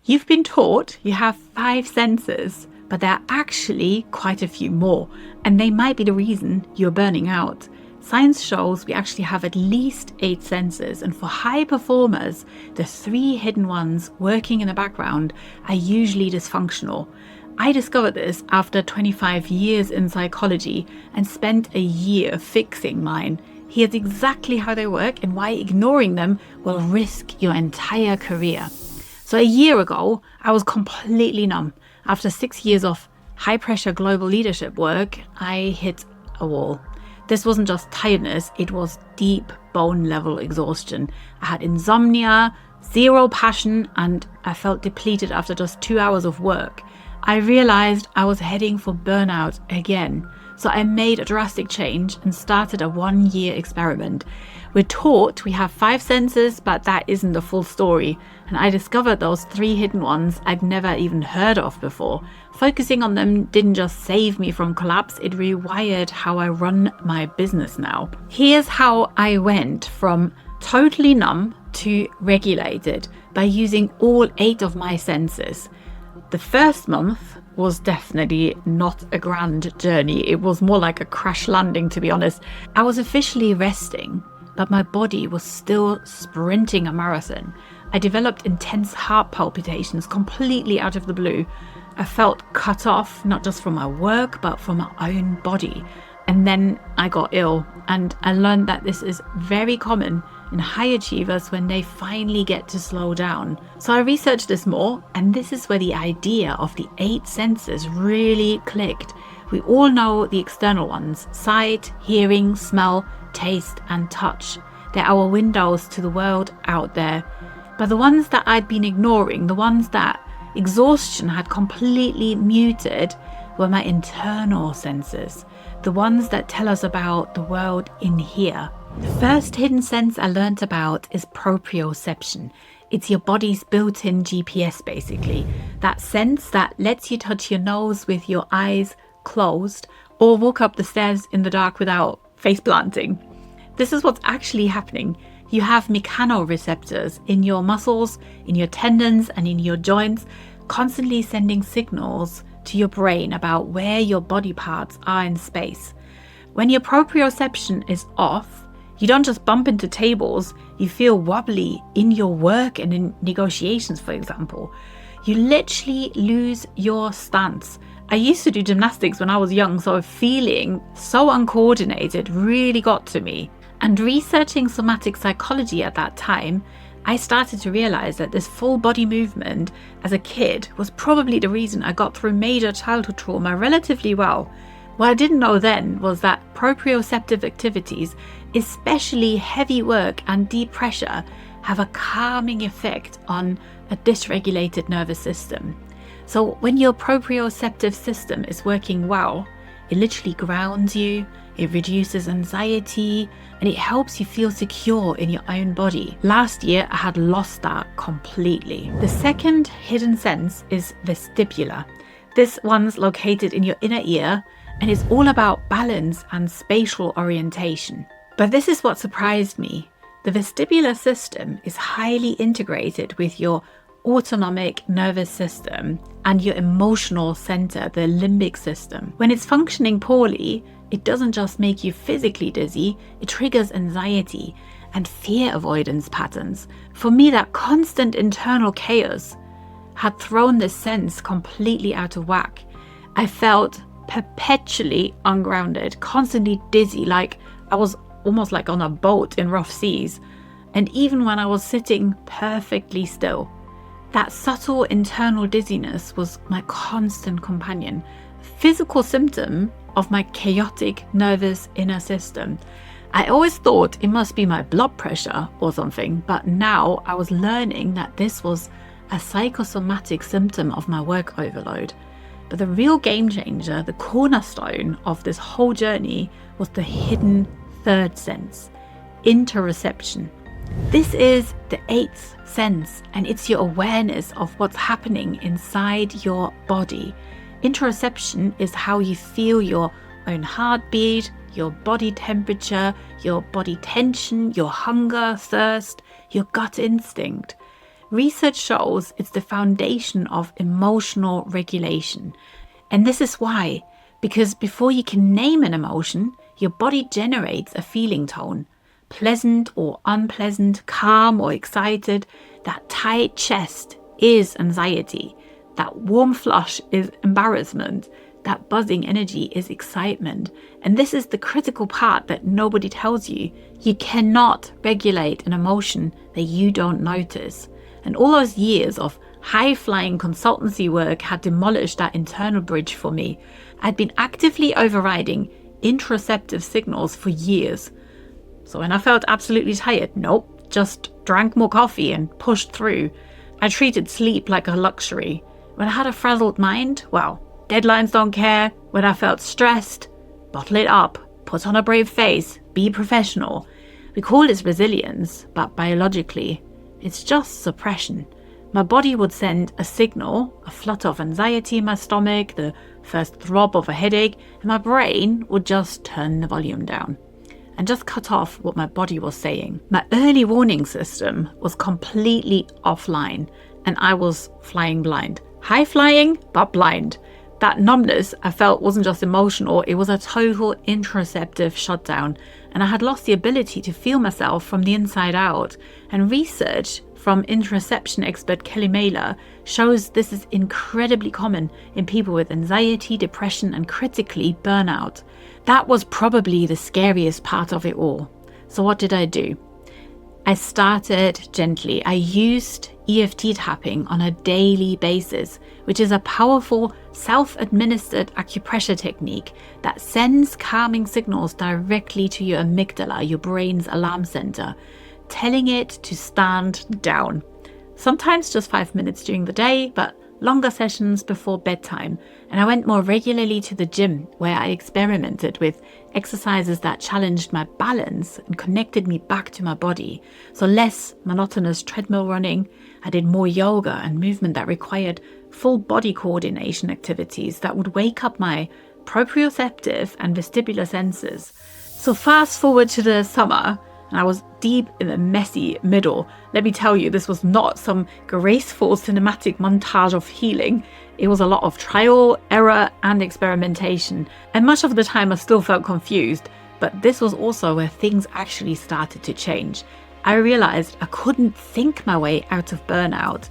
You've been taught you have 5 senses, but there are actually quite a few more, and they might be the reason you're burning out. Science shows we actually have at least 8 senses, and for high performers, the 3 hidden ones working in the background are usually dysfunctional. I discovered this after 25 years in psychology and spent a year fixing mine. Here's exactly how they work and why ignoring them will risk your entire career. So a year ago, I was completely numb. After 6 years of high-pressure global leadership work, I hit a wall. This wasn't just tiredness, it was deep bone-level exhaustion. I had insomnia, zero passion, and I felt depleted after just 2 hours of work. I realized I was heading for burnout again. So I made a drastic change and started a 1-year experiment. We're taught we have 5 senses, but that isn't the full story. And I discovered those 3 hidden ones I'd never even heard of before. Focusing on them didn't just save me from collapse, it rewired how I run my business now. Here's how I went from totally numb to regulated by using all 8 of my senses. The first month was definitely not a grand journey. It was more like a crash landing, to be honest. I was officially resting, but my body was still sprinting a marathon. I developed intense heart palpitations completely out of the blue. I felt cut off, not just from my work, but from my own body. And then I got ill, and I learned that this is very common in high achievers when they finally get to slow down. So I researched this more, and this is where the idea of the 8 senses really clicked. We all know the external ones: sight, hearing, smell, taste, and touch. They're our windows to the world out there. But the ones that I'd been ignoring, the ones that exhaustion had completely muted, were my internal senses, the ones that tell us about the world in here. The first hidden sense I learned about is proprioception. It's your body's built-in GPS, basically. That sense that lets you touch your nose with your eyes closed or walk up the stairs in the dark without face planting. This is what's actually happening. You have mechanoreceptors in your muscles, in your tendons, and in your joints, constantly sending signals to your brain about where your body parts are in space. When your proprioception is off, you don't just bump into tables, you feel wobbly in your work and in negotiations, for example. You literally lose your stance. I used to do gymnastics when I was young, so feeling so uncoordinated really got to me. And researching somatic psychology at that time, I started to realize that this full body movement as a kid was probably the reason I got through major childhood trauma relatively well. What I didn't know then was that proprioceptive activities, especially heavy work and deep pressure, have a calming effect on a dysregulated nervous system. So when your proprioceptive system is working well, it literally grounds you, it reduces anxiety, and it helps you feel secure in your own body. Last year, I had lost that completely. The second hidden sense is vestibular. This one's located in your inner ear, and it's all about balance and spatial orientation. But this is what surprised me. The vestibular system is highly integrated with your autonomic nervous system and your emotional center, the limbic system. When it's functioning poorly, it doesn't just make you physically dizzy, it triggers anxiety and fear avoidance patterns. For me, that constant internal chaos had thrown this sense completely out of whack. I felt perpetually ungrounded, constantly dizzy, like I was almost like on a boat in rough seas. And even when I was sitting perfectly still, that subtle internal dizziness was my constant companion, a physical symptom of my chaotic nervous inner system. I always thought it must be my blood pressure or something, but now I was learning that this was a psychosomatic symptom of my work overload. But the real game changer, the cornerstone of this whole journey, was the hidden third sense, interoception. This is the 8th sense, and it's your awareness of what's happening inside your body. Interoception is how you feel your own heartbeat, your body temperature, your body tension, your hunger, thirst, your gut instinct. Research shows it's the foundation of emotional regulation. And this is why, because before you can name an emotion, your body generates a feeling tone. Pleasant or unpleasant, calm or excited. That tight chest is anxiety. That warm flush is embarrassment. That buzzing energy is excitement. And this is the critical part that nobody tells you. You cannot regulate an emotion that you don't notice. And all those years of high-flying consultancy work had demolished that internal bridge for me. I'd been actively overriding interoceptive signals for years. So when I felt absolutely tired, nope, just drank more coffee and pushed through. I treated sleep like a luxury. When I had a frazzled mind, well, deadlines don't care. When I felt stressed, bottle it up, put on a brave face, be professional. We call this resilience, but biologically, it's just suppression. My body would send a signal, a flutter of anxiety in my stomach, the first throb of a headache, and my brain would just turn the volume down and just cut off what my body was saying. My early warning system was completely offline and I was flying blind. High flying, but blind. That numbness I felt wasn't just emotional, it was a total interoceptive shutdown, and I had lost the ability to feel myself from the inside out. And research from interoception expert Kelly Mailer shows this is incredibly common in people with anxiety, depression, and critically burnout. That was probably the scariest part of it all. So what did I do? I started gently. I used EFT tapping on a daily basis, which is a powerful self-administered acupressure technique that sends calming signals directly to your amygdala, your brain's alarm center, telling it to stand down. Sometimes just 5 minutes during the day, but longer sessions before bedtime. And I went more regularly to the gym, where I experimented with exercises that challenged my balance and connected me back to my body. So less monotonous treadmill running. I did more yoga and movement that required full body coordination activities that would wake up my proprioceptive and vestibular senses. So fast forward to the summer, and I was deep in the messy middle. Let me tell you, this was not some graceful cinematic montage of healing. It was a lot of trial, error, and experimentation. And much of the time I still felt confused, but this was also where things actually started to change. I realized I couldn't think my way out of burnout.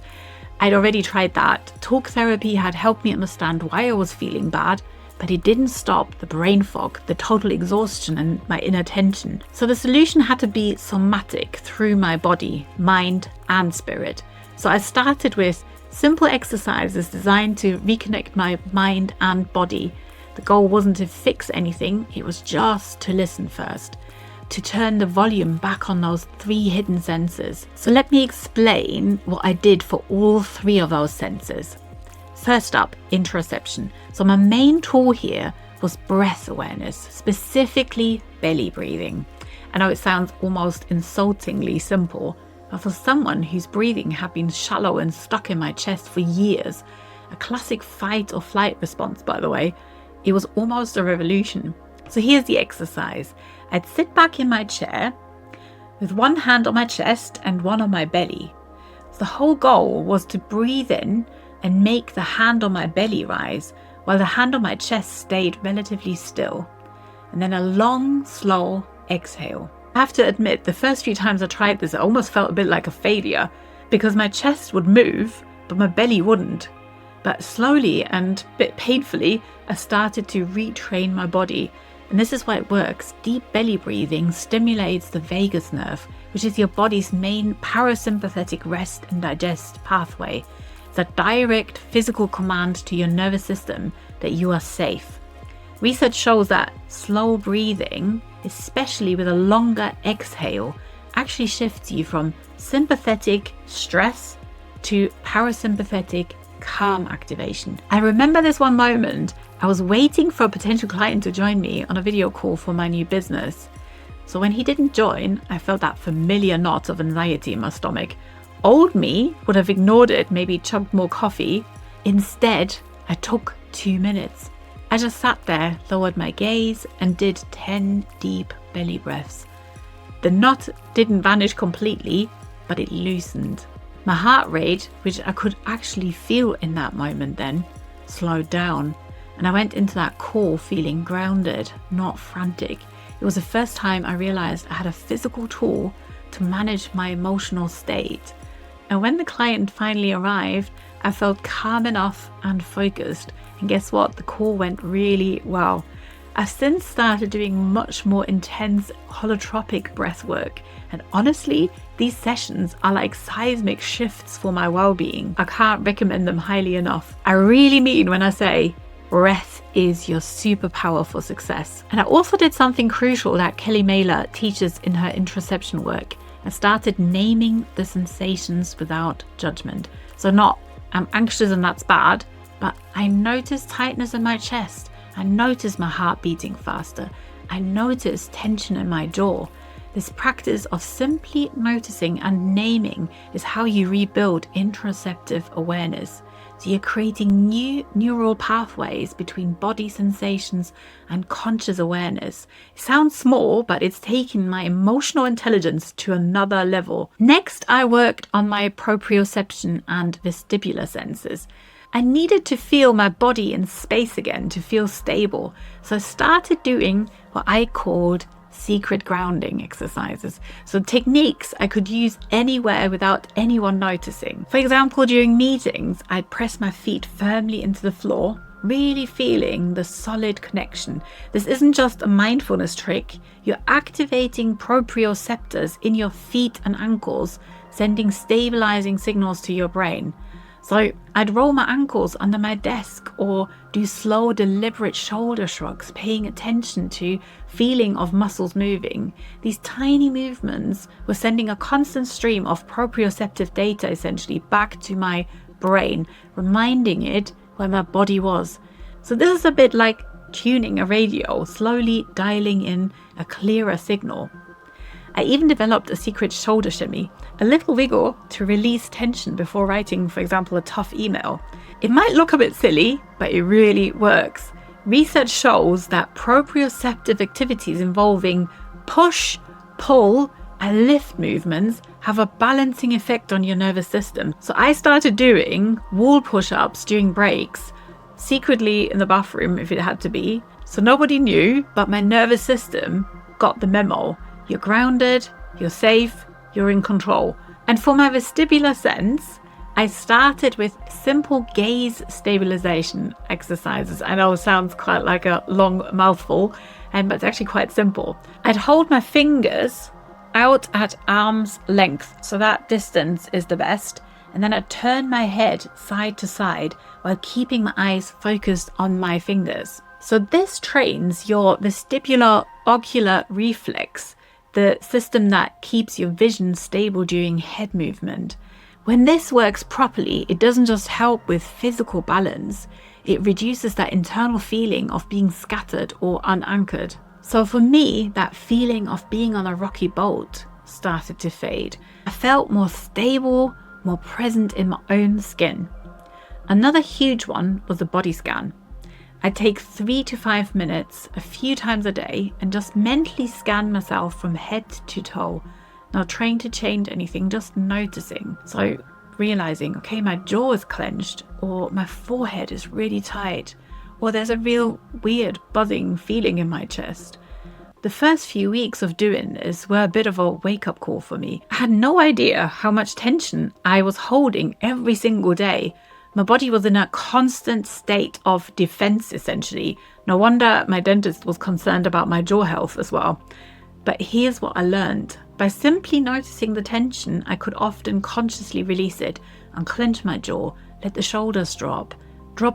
I'd already tried that. Talk therapy had helped me understand why I was feeling bad, but it didn't stop the brain fog, the total exhaustion, and my inattention. So the solution had to be somatic through my body, mind, and spirit. So I started with simple exercises designed to reconnect my mind and body. The goal wasn't to fix anything, it was just to listen first, to turn the volume back on those 3 hidden senses. So let me explain what I did for all 3 of those senses. First up, interoception. So my main tool here was breath awareness, specifically belly breathing. I know it sounds almost insultingly simple, but for someone whose breathing had been shallow and stuck in my chest for years, a classic fight or flight response, by the way, it was almost a revolution. So here's the exercise. I'd sit back in my chair with one hand on my chest and one on my belly. So the whole goal was to breathe in and make the hand on my belly rise while the hand on my chest stayed relatively still. And then a long, slow exhale. I have to admit, the first few times I tried this, I almost felt a bit like a failure because my chest would move, but my belly wouldn't. But slowly and a bit painfully, I started to retrain my body. And this is why it works. Deep belly breathing stimulates the vagus nerve, which is your body's main parasympathetic rest and digest pathway. It's a direct physical command to your nervous system that you are safe. Research shows that slow breathing, especially with a longer exhale, actually shifts you from sympathetic stress to parasympathetic calm activation. I remember this one moment. I was waiting for a potential client to join me on a video call for my new business. So when he didn't join, I felt that familiar knot of anxiety in my stomach. Old me would have ignored it, maybe chugged more coffee. Instead, I took 2 minutes. I just sat there, lowered my gaze, and did 10 deep belly breaths. The knot didn't vanish completely, but it loosened. My heart rate, which I could actually feel in that moment then, slowed down. And I went into that call feeling grounded, not frantic. It was the first time I realized I had a physical tool to manage my emotional state. And when the client finally arrived, I felt calm enough and focused. And guess what? The call went really well. I've since started doing much more intense holotropic breath work. And honestly, these sessions are like seismic shifts for my well-being. I can't recommend them highly enough. I really mean when I say breath is your superpower for success. And I also did something crucial that Kelly Mailer teaches in her interoception work. I started naming the sensations without judgment. So not, I'm anxious and that's bad, but I noticed tightness in my chest. I noticed my heart beating faster. I noticed tension in my jaw. This practice of simply noticing and naming is how you rebuild interoceptive awareness. So you're creating new neural pathways between body sensations and conscious awareness. It sounds small, but it's taken my emotional intelligence to another level. Next, I worked on my proprioception and vestibular senses. I needed to feel my body in space again to feel stable. So I started doing what I called secret grounding exercises. So techniques I could use anywhere without anyone noticing. For example, during meetings, I'd press my feet firmly into the floor, really feeling the solid connection. This isn't just a mindfulness trick. You're activating proprioceptors in your feet and ankles, sending stabilizing signals to your brain. So I'd roll my ankles under my desk or do slow, deliberate shoulder shrugs, paying attention to feeling of muscles moving. These tiny movements were sending a constant stream of proprioceptive data essentially back to my brain, reminding it where my body was. So this is a bit like tuning a radio, slowly dialing in a clearer signal. I even developed a secret shoulder shimmy, a little wiggle to release tension before writing, for example, a tough email. It might look a bit silly, but it really works. Research shows that proprioceptive activities involving push, pull, and lift movements have a balancing effect on your nervous system. So I started doing wall push-ups during breaks, secretly in the bathroom if it had to be. So nobody knew, but my nervous system got the memo. You're grounded, you're safe, you're in control. And for my vestibular sense, I started with simple gaze stabilization exercises. I know it sounds quite like a long mouthful, but it's actually quite simple. I'd hold my fingers out at arm's length, so that distance is the best. And then I'd turn my head side to side while keeping my eyes focused on my fingers. So this trains your vestibular ocular reflex, the system that keeps your vision stable during head movement. When this works properly, it doesn't just help with physical balance, it reduces that internal feeling of being scattered or unanchored. So for me, that feeling of being on a rocky boat started to fade. I felt more stable, more present in my own skin. Another huge one was the body scan. I take 3 to 5 minutes a few times a day and just mentally scan myself from head to toe. Not trying to change anything, just noticing. So realizing, okay, my jaw is clenched, or my forehead is really tight, or there's a real weird buzzing feeling in my chest. The first few weeks of doing this were a bit of a wake-up call for me. I had no idea how much tension I was holding every single day. My body was in a constant state of defense, essentially. No wonder my dentist was concerned about my jaw health as well. But here's what I learned. By simply noticing the tension, I could often consciously release it, unclench my jaw, let the shoulders drop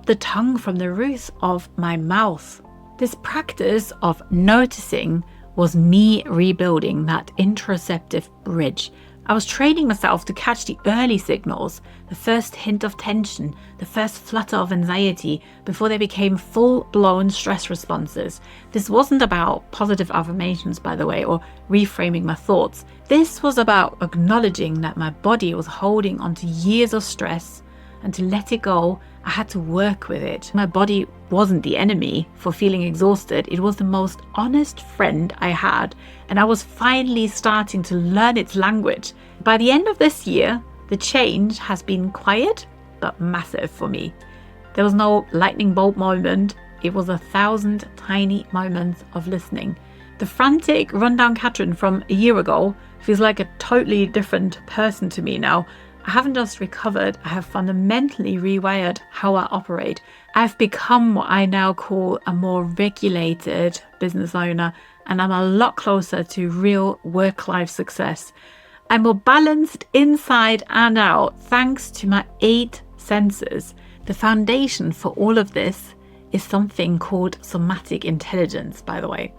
the tongue from the roof of my mouth. This practice of noticing was me rebuilding that interoceptive bridge. I was training myself to catch the early signals, the first hint of tension, the first flutter of anxiety, before they became full-blown stress responses. This wasn't about positive affirmations, by the way, or reframing my thoughts. This was about acknowledging that my body was holding onto years of stress, and to let it go, I had to work with it. My body wasn't the enemy for feeling exhausted. It was the most honest friend I had, and I was finally starting to learn its language. By the end of this year, The change has been quiet, but massive for me. There was no lightning bolt moment. It was 1,000 tiny moments of listening. The frantic, rundown Katrin from a year ago feels like a totally different person to me now. I haven't just recovered, I have fundamentally rewired how I operate. I've become what I now call a more regulated business owner, and I'm a lot closer to real work-life success. I'm more balanced inside and out thanks to my 8 senses. The foundation for all of this is something called somatic intelligence, by the way.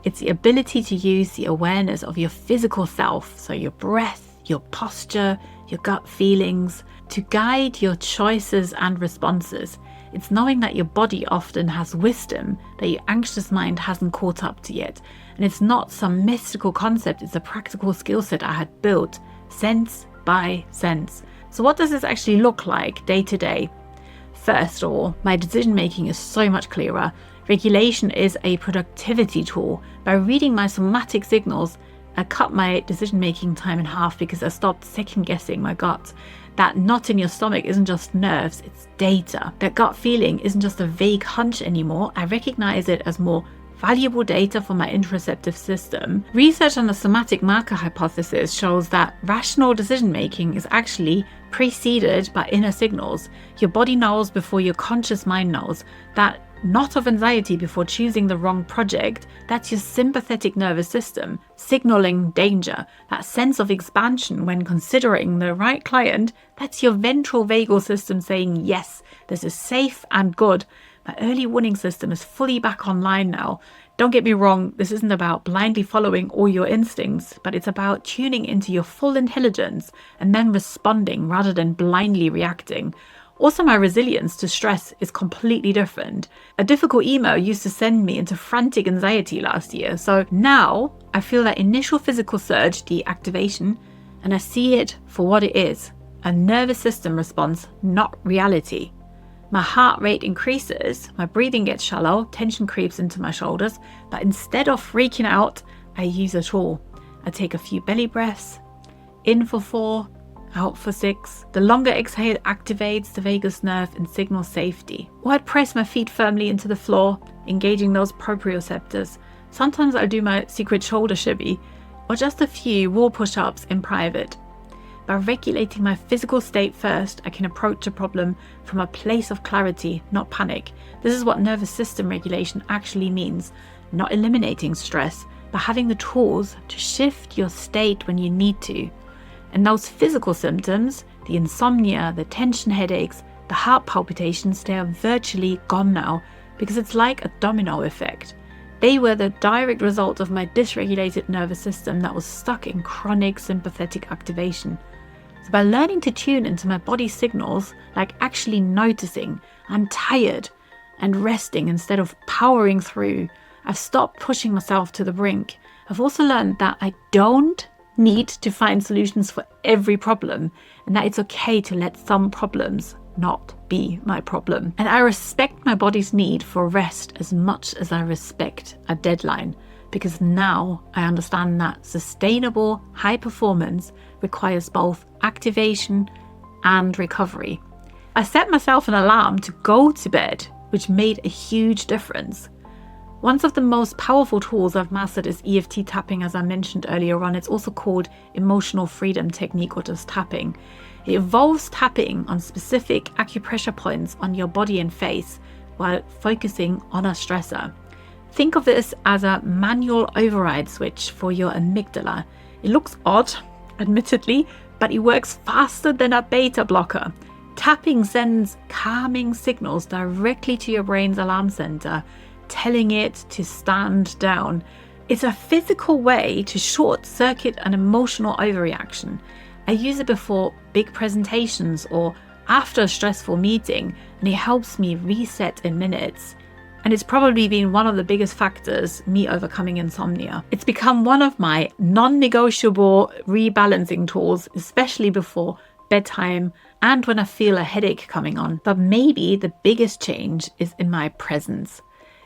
It's the ability to use the awareness of your physical self, so your breath, your posture, your gut feelings, to guide your choices and responses. It's knowing that your body often has wisdom that your anxious mind hasn't caught up to yet. And it's not some mystical concept, it's a practical skill set I had built, sense by sense. So what does this actually look like day to day? First of all, my decision making is so much clearer. Regulation is a productivity tool. By reading my somatic signals, I cut my decision making time in half because I stopped second guessing my gut. That knot in your stomach isn't just nerves, it's data. That gut feeling isn't just a vague hunch anymore. I recognize it as more valuable data for my interoceptive system. Research on the somatic marker hypothesis shows that rational decision making is actually preceded by inner signals. Your body knows before your conscious mind knows. That knot of anxiety before choosing the wrong project, that's your sympathetic nervous system signaling danger. That sense of expansion when considering the right client, that's your ventral vagal system saying, yes, this is safe and good. My early warning system is fully back online now. Don't get me wrong, this isn't about blindly following all your instincts, but it's about tuning into your full intelligence and then responding rather than blindly reacting. Also, my resilience to stress is completely different. A difficult email used to send me into frantic anxiety last year. So now I feel that initial physical surge, the activation, and I see it for what it is, a nervous system response, not reality. My heart rate increases, my breathing gets shallow, tension creeps into my shoulders, but instead of freaking out, I use a tool. I take a few belly breaths, in for 4, out for 6. The longer exhale activates the vagus nerve and signals safety. Or I'd press my feet firmly into the floor, engaging those proprioceptors. Sometimes I'll do my secret shoulder shimmy, or just a few wall push-ups in private. By regulating my physical state first, I can approach a problem from a place of clarity, not panic. This is what nervous system regulation actually means. Not eliminating stress, but having the tools to shift your state when you need to. And those physical symptoms, the insomnia, the tension headaches, the heart palpitations, they are virtually gone now because it's like a domino effect. They were the direct result of my dysregulated nervous system that was stuck in chronic sympathetic activation. So by learning to tune into my body's signals, like actually noticing I'm tired and resting instead of powering through, I've stopped pushing myself to the brink. I've also learned that I don't need to find solutions for every problem, and that it's okay to let some problems not be my problem. And I respect my body's need for rest as much as I respect a deadline, because now I understand that sustainable high performance requires both activation and recovery. I set myself an alarm to go to bed, which made a huge difference. One of the most powerful tools I've mastered is EFT tapping, as I mentioned earlier on. It's also called emotional freedom technique, or just tapping. It involves tapping on specific acupressure points on your body and face while focusing on a stressor. Think of this as a manual override switch for your amygdala. It looks odd, admittedly, but it works faster than a beta blocker. Tapping sends calming signals directly to your brain's alarm center, telling it to stand down. It's a physical way to short circuit an emotional overreaction. I use it before big presentations or after a stressful meeting, and it helps me reset in minutes. And it's probably been one of the biggest factors me overcoming insomnia. It's become one of my non-negotiable rebalancing tools, especially before bedtime and when I feel a headache coming on. But maybe the biggest change is in my presence.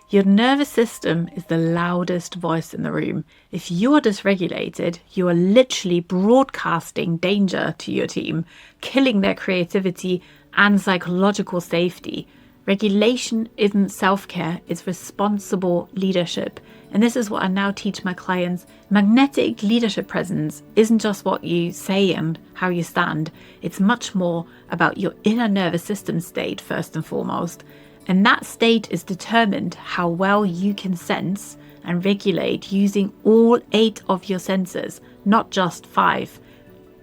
Your nervous system is the loudest voice in the room. If you're dysregulated, you are literally broadcasting danger to your team, killing their creativity and psychological safety. Regulation isn't self-care, it's responsible leadership. And this is what I now teach my clients. Magnetic leadership presence isn't just what you say and how you stand. It's much more about your inner nervous system state first and foremost. And that state is determined how well you can sense and regulate using all 8 of your senses, not just 5.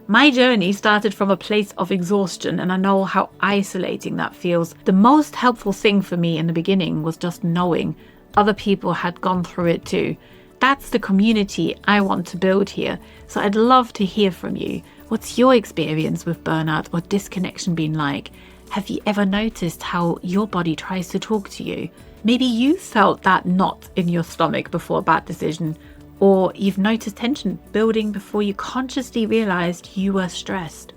My journey started from a place of exhaustion, and I know how isolating that feels. The most helpful thing for me in the beginning was just knowing other people had gone through it too. That's the community I want to build here. So I'd love to hear from you. What's your experience with burnout or disconnection been like? Have you ever noticed how your body tries to talk to you? Maybe you felt that knot in your stomach before a bad decision, or you've noticed tension building before you consciously realized you were stressed.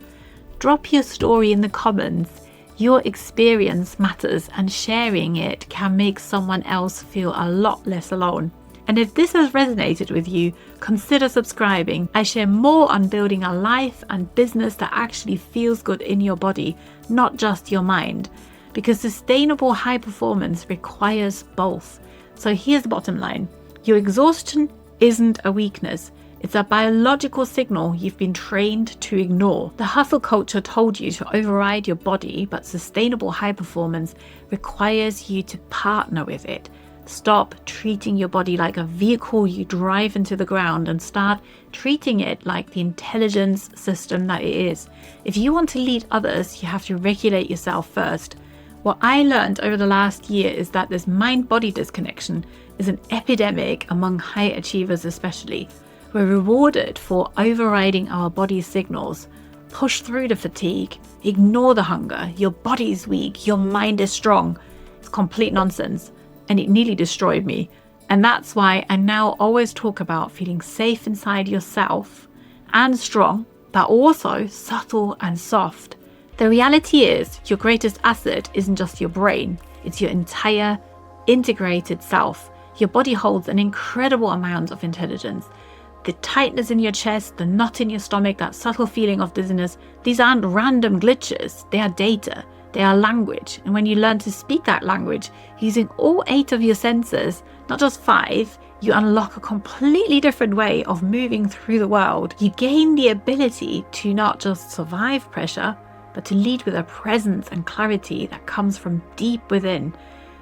Drop your story in the comments. Your experience matters, and sharing it can make someone else feel a lot less alone. And if this has resonated with you, consider subscribing. I share more on building a life and business that actually feels good in your body, not just your mind. Because sustainable high performance requires both. So here's the bottom line. Your exhaustion isn't a weakness. It's a biological signal you've been trained to ignore. The hustle culture told you to override your body, but sustainable high performance requires you to partner with it. Stop treating your body like a vehicle you drive into the ground and start treating it like the intelligence system that it is. If you want to lead others, you have to regulate yourself first. What I learned over the last year is that this mind-body disconnection is an epidemic among high achievers especially. We're rewarded for overriding our body's signals. Push through the fatigue, ignore the hunger, your body's weak, your mind is strong. It's complete nonsense. And it nearly destroyed me. And that's why I now always talk about feeling safe inside yourself and strong, but also subtle and soft. The reality is your greatest asset isn't just your brain, it's your entire integrated self. Your body holds an incredible amount of intelligence. The tightness in your chest, the knot in your stomach, that subtle feeling of dizziness, these aren't random glitches, they are data. They are language, and when you learn to speak that language using all 8 of your senses, not just 5, you unlock a completely different way of moving through the world. You gain the ability to not just survive pressure, but to lead with a presence and clarity that comes from deep within.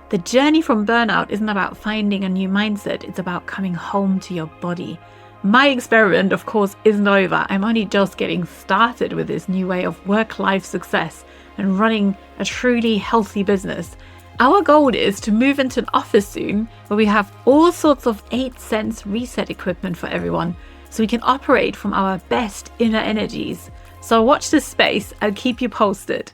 The journey from burnout isn't about finding a new mindset, it's about coming home to your body. My experiment, of course, isn't over. I'm only just getting started with this new way of work-life success and running a truly healthy business. Our goal is to move into an office soon where we have all sorts of 8 sense reset equipment for everyone so we can operate from our best inner energies. So watch this space, I'll keep you posted.